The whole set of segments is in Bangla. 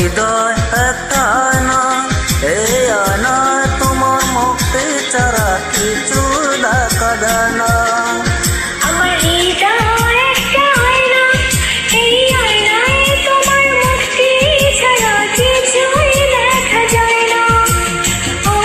হৃদয় একটা আয়না, এই আয়নায় তোমার মুক্তি ছাড়া কিছু দেখা যায় না। আমার হৃদয় একটা আয়না, এই আয়নায় তোমার মুক্তি ছাড়া কিছুই দেখা যায় না। ও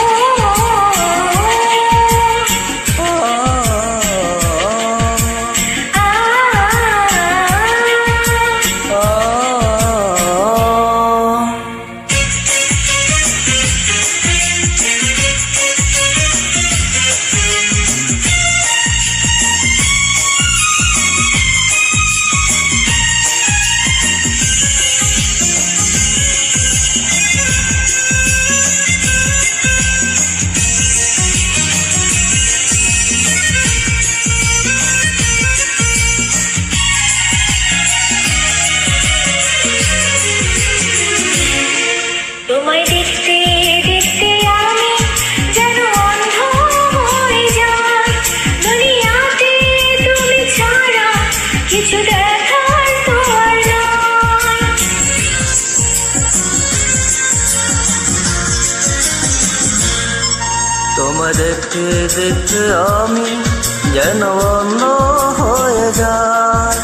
তোমায় দেখতে দেখতে আমি যেন অন্ধ হয়ে যাই, দুনিয়াতে তুমি ছাড়া কিছু দেখার তো আর নাই। তোমায় দেখতে দেখতে আমি যেন অন্ধ হয়ে যাই,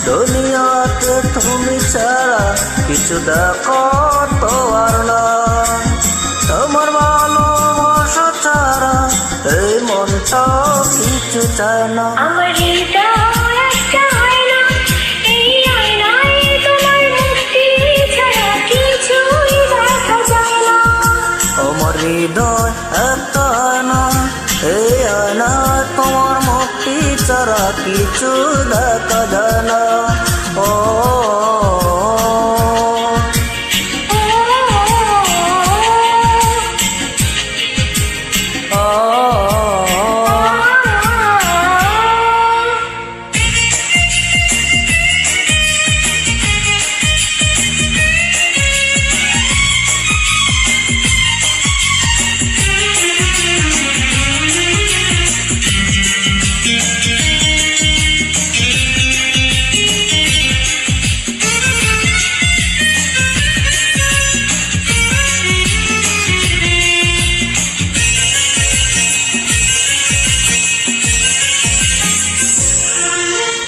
দুনিয়াতে তুমি ছাড়া কিছু দেখার তো আর নাই। তোমার ভালোবাসা ছাড়া এই মনটা কিছু চায় না। আমার হৃদয় একটা আয়না, এই আয়নায় তোমার মুক্তি ছাড়া কিছুই দেখা যায় না। আমার হৃদয় একটা আয়না, এই আয়নায় তোমার মুক্তি ছাড়া কিছু দেখা যায় না। ও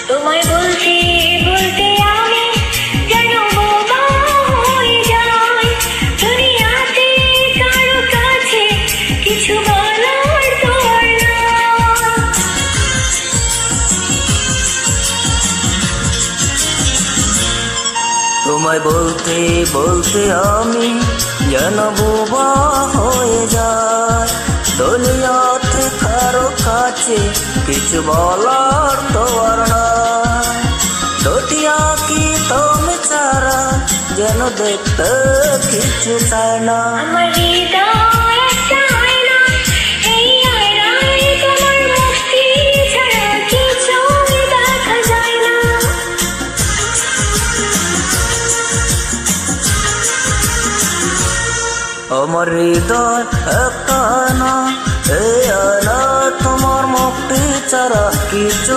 তোমায় বলতে বলতে আমি যেন বোবা হয়ে যাই, দুনিয়াতে কারো কাছে কিছু বলার তো আর নাই। তোমায় বলতে বলতে আমি যেন বোবা হয়ে যাই, দুনিয়াতে কারো কাছে কিছু বলার তো আর নাই। দুটি আঁখি তুমি ছাড়া যেন দেখতে কিছু চায় না। আমার হৃদয় একটা আয়না, এই আয়নায় তোমার মুক্তি ছাড়া কিছুই দেখা যায় না। আমার হৃদয় একটা আয়না, এই আয়না তোমার মুক্তি ছাড়া কিছু